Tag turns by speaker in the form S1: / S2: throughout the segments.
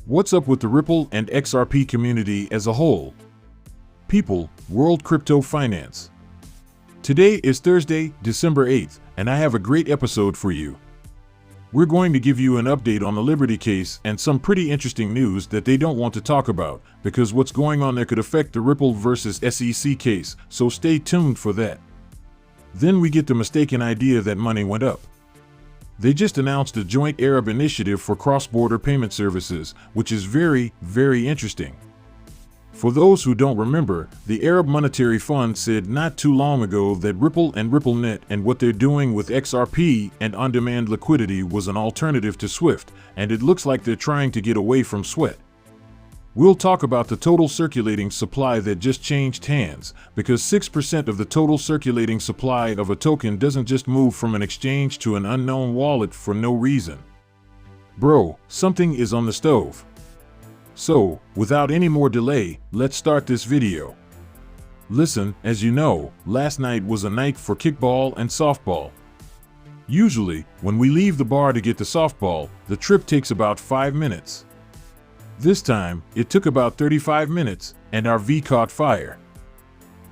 S1: What's up with the Ripple and XRP community as a whole? People, world crypto finance. Today is Thursday, December 8th, and I have a great episode for you. We're going to give you an update on the Liberty case and some pretty interesting news that they don't want to talk about, because what's going on there could affect the Ripple versus SEC case, so stay tuned for that. Then we get the mistaken idea that money went up. They just announced a joint Arab initiative for cross-border payment services, which is very, very interesting. For those who don't remember, the Arab Monetary Fund said not too long ago that Ripple and RippleNet and what they're doing with XRP and on-demand liquidity was an alternative to SWIFT, and it looks like they're trying to get away from SWIFT. We'll talk about the total circulating supply that just changed hands, because 6% of the total circulating supply of a token doesn't just move from an exchange to an unknown wallet for no reason. Bro, something is on the stove. So, without any more delay, let's start this video. Listen, as you know, last night was a night for kickball and softball. Usually, when we leave the bar to get the softball, the trip takes about 5 minutes. This time, it took about 35 minutes, and our V caught fire.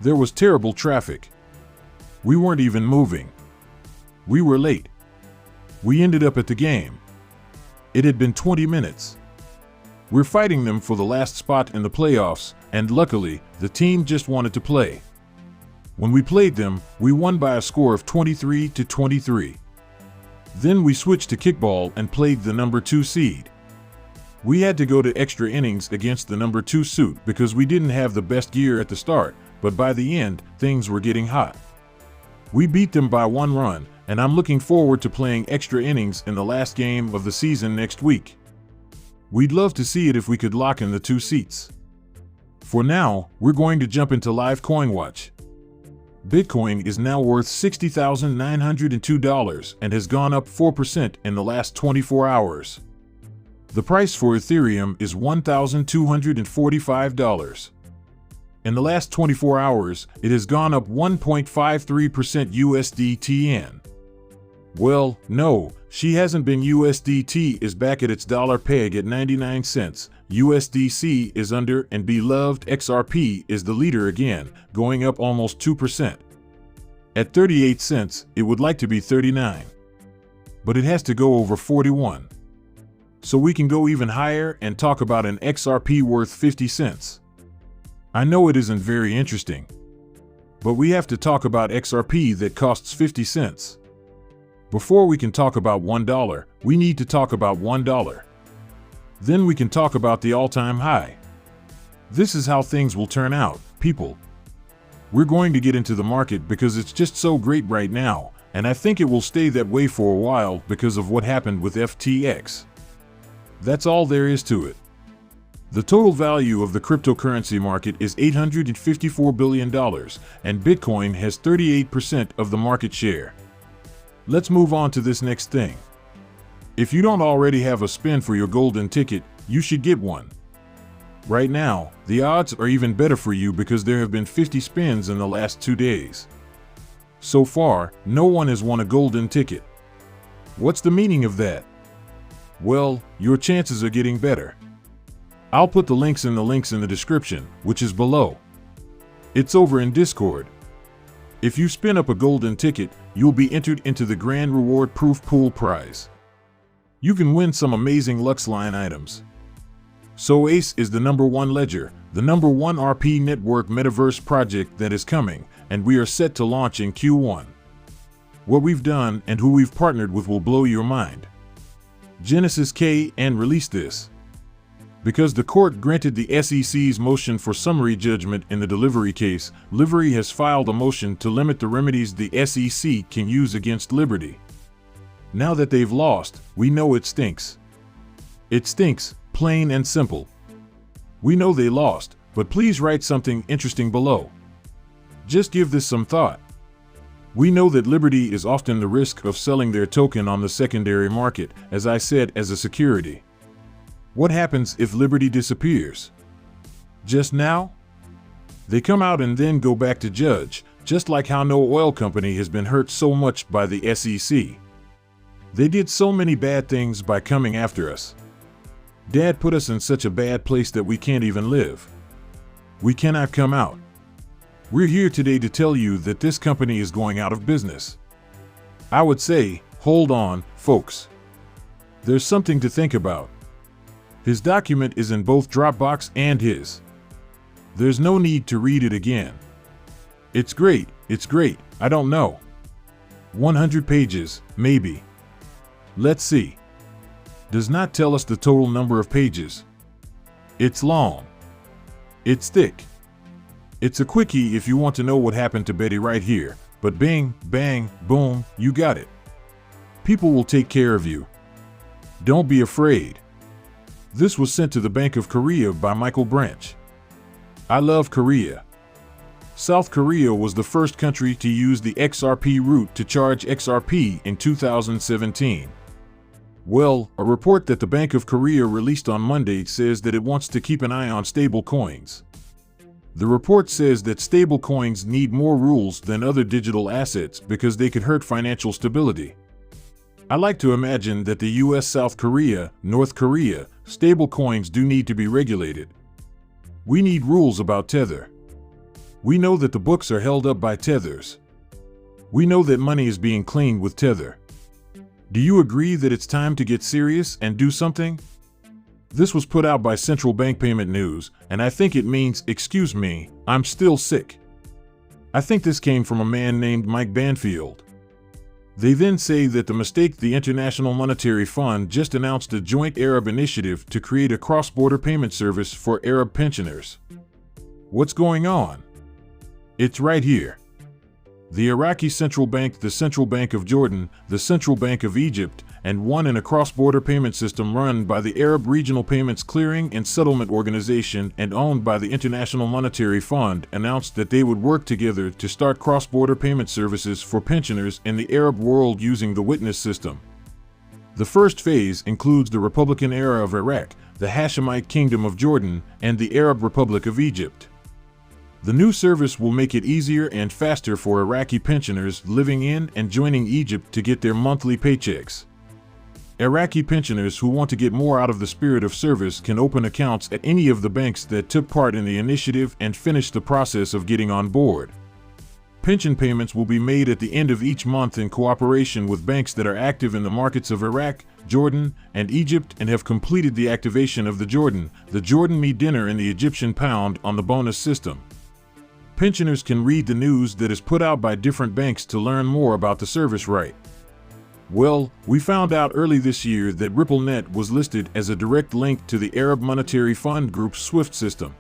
S1: There was terrible traffic. We weren't even moving. We were late. We ended up at the game. It had been 20 minutes. We're fighting them for the last spot in the playoffs, and luckily, the team just wanted to play. When we played them, we won by a score of 23-23. Then we switched to kickball and played the number 2 seed. We had to go to extra innings against the number 2 suit because we didn't have the best gear at the start, but by the end, things were getting hot. We beat them by 1 run, and I'm looking forward to playing extra innings in the last game of the season next week. We'd love to see it if we could lock in the 2 seats. For now, we're going to jump into live coin watch. Bitcoin is now worth $60,902 and has gone up 4% in the last 24 hours. The price for Ethereum is $1,245. In the last 24 hours, it has gone up 1.53% USDTN. Well, no, she hasn't been. USDT is back at its dollar peg at 99 cents. USDC is under, and beloved XRP is the leader again, going up almost 2%. At 38 cents, it would like to be 39. But it has to go over 41. So we can go even higher and talk about an XRP worth 50 cents. I know it isn't very interesting, but we have to talk about XRP that costs 50 cents. Before we can talk about $1, we need to talk about $1. Then we can talk about the all-time high. This is how things will turn out, people. We're going to get into the market because it's just so great right now, and I think it will stay that way for a while because of what happened with FTX. That's all there is to it. The total value of the cryptocurrency market is $854 billion, and Bitcoin has 38% of the market share. Let's move on to this next thing. If you don't already have a spin for your golden ticket, you should get one. Right now, the odds are even better for you because there have been 50 spins in the last 2 days. So far, no one has won a golden ticket. What's the meaning of that? Well, your chances are getting better. I'll put the links in the description, which is below. It's over in Discord. If you spin up a golden ticket, you'll be entered into the Grand Reward Proof Pool prize. You can win some amazing Luxline items. So ACE is the #1 ledger, the #1 RP network metaverse project that is coming, and we are set to launch in Q1. What we've done and who we've partnered with will blow your mind. Genesis K and released this. Because the court granted the SEC's motion for summary judgment in the Delivery case, Liberty has filed a motion to limit the remedies the SEC can use against Liberty. Now that they've lost, we know it stinks. It stinks, plain and simple. We know they lost, but please write something interesting below. Just give this some thought. We know that Liberty is often the risk of selling their token on the secondary market, as I said, as a security. What happens if Liberty disappears? Just now? They come out and then go back to judge, just like how no oil company has been hurt so much by the SEC. They did so many bad things by coming after us. Dad put us in such a bad place that we can't even live. We cannot come out. We're here today to tell you that this company is going out of business. I would say, hold on, folks. There's something to think about. His document is in both Dropbox and his. There's no need to read it again. It's great, I don't know. 100 pages, maybe. Let's see. Does not tell us the total number of pages. It's long. It's thick. It's a quickie if you want to know what happened to Betty right here, but bing, bang, boom, you got it. People will take care of you. Don't be afraid. This was sent to the Bank of Korea by Michael Branch. I love Korea. South Korea was the first country to use the XRP route to charge XRP in 2017. Well, a report that the Bank of Korea released on Monday says that it wants to keep an eye on stable coins. The report says that stable coins need more rules than other digital assets because they could hurt financial stability. I like to imagine that the US, South Korea, North Korea, stable coins do need to be regulated. We need rules about Tether. We know that the books are held up by tethers. We know that money is being cleaned with Tether. Do you agree that it's time to get serious and do something? This was put out by Central Bank Payment News, and I think it means, excuse me, I'm still sick. I think this came from a man named Mike Banfield. They then say that the International Monetary Fund just announced a joint Arab initiative to create a cross-border payment service for Arab pensioners. What's going on? It's right here. The Iraqi Central Bank, the Central Bank of Jordan, the Central Bank of Egypt, and one in a cross-border payment system run by the Arab Regional Payments Clearing and Settlement Organization and owned by the International Monetary Fund announced that they would work together to start cross-border payment services for pensioners in the Arab world using the Witness system. The first phase includes the Republican era of Iraq, the Hashemite Kingdom of Jordan, and the Arab Republic of Egypt. The new service will make it easier and faster for Iraqi pensioners living in and joining Egypt to get their monthly paychecks. Iraqi pensioners who want to get more out of the spirit of service can open accounts at any of the banks that took part in the initiative and finish the process of getting on board. Pension payments will be made at the end of each month in cooperation with banks that are active in the markets of Iraq, Jordan, and Egypt and have completed the activation of the Jordan Me Dinner and the Egyptian Pound on the bonus system. Pensioners can read the news that is put out by different banks to learn more about the service right. Well, we found out early this year that RippleNet was listed as a direct link to the Arab Monetary Fund Group's SWIFT system.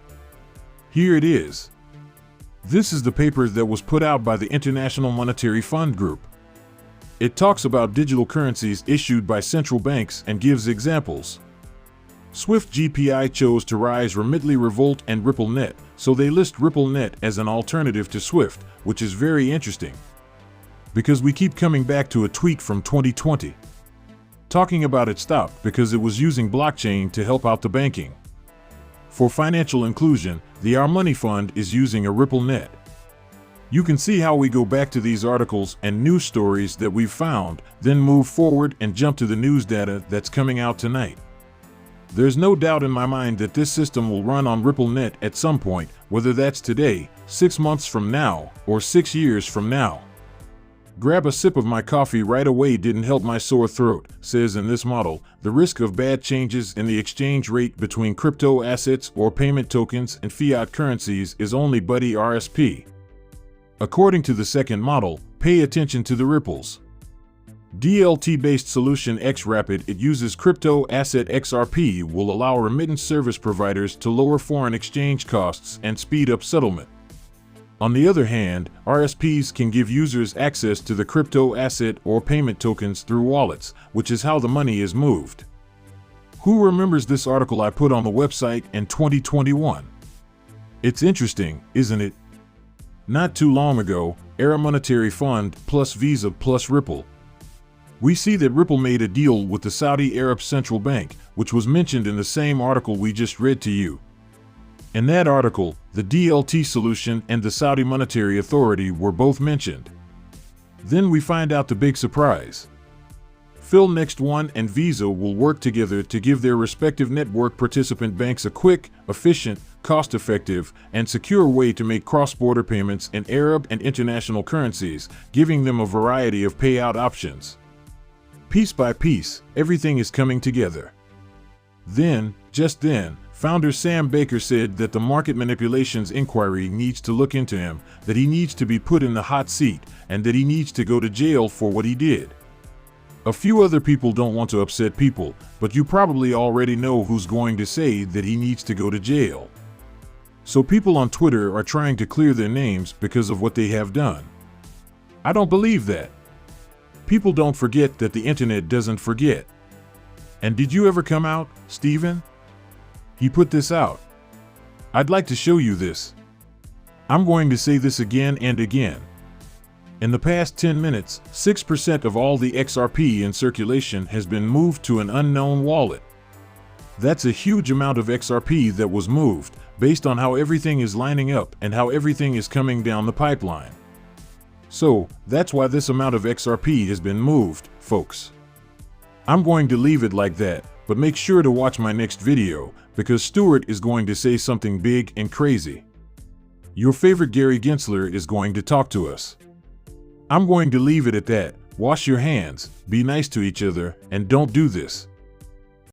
S1: Here it is. This is the paper that was put out by the International Monetary Fund Group. It talks about digital currencies issued by central banks and gives examples. Swift GPI chose to rise Remitly, Revolt, and RippleNet, so they list RippleNet as an alternative to Swift, which is very interesting. Because we keep coming back to a tweet from 2020. Talking about it stopped because it was using blockchain to help out the banking. For financial inclusion, the Our Money Fund is using a RippleNet. You can see how we go back to these articles and news stories that we've found, then move forward and jump to the news data that's coming out tonight. There's no doubt in my mind that this system will run on RippleNet at some point, whether that's today, 6 months from now, or 6 years from now. Grab a sip of my coffee right away didn't help my sore throat, says in this model, the risk of bad changes in the exchange rate between crypto assets or payment tokens and fiat currencies is only Buddy RSP. According to the second model, pay attention to the ripples. DLT-based solution xrpid, it uses crypto asset XRP, will allow remittance service providers to lower foreign exchange costs and speed up settlement. On the other hand, RSPs can give users access to the crypto asset or payment tokens through wallets, which is how the money is moved. Who remembers this article I put on the website in 2021? It's interesting, isn't it? Not too long ago, Arab Monetary Fund plus Visa plus Ripple. We see that Ripple made a deal with the Saudi Arab Central Bank, which was mentioned in the same article we just read to you. In that article, the DLT solution and the Saudi Monetary Authority were both mentioned. Then we find out the big surprise. Phil Next One and Visa will work together to give their respective network participant banks a quick, efficient, cost-effective, and secure way to make cross-border payments in Arab and international currencies, giving them a variety of payout options. Piece by piece, everything is coming together. Then, just then, founder Sam Baker said that the market manipulations inquiry needs to look into him, that he needs to be put in the hot seat, and that he needs to go to jail for what he did. A few other people don't want to upset people, but you probably already know who's going to say that he needs to go to jail. So people on Twitter are trying to clear their names because of what they have done. I don't believe that. People don't forget that the internet doesn't forget. And did you ever come out, Stephen? He put this out. I'd like to show you this. I'm going to say this again and again. In the past 10 minutes, 6% of all the XRP in circulation has been moved to an unknown wallet. That's a huge amount of XRP that was moved, based on how everything is lining up and how everything is coming down the pipeline. So, that's why this amount of XRP has been moved, folks. I'm going to leave it like that, but make sure to watch my next video, because Stuart is going to say something big and crazy. Your favorite Gary Gensler is going to talk to us. I'm going to leave it at that. Wash your hands, be nice to each other, and don't do this.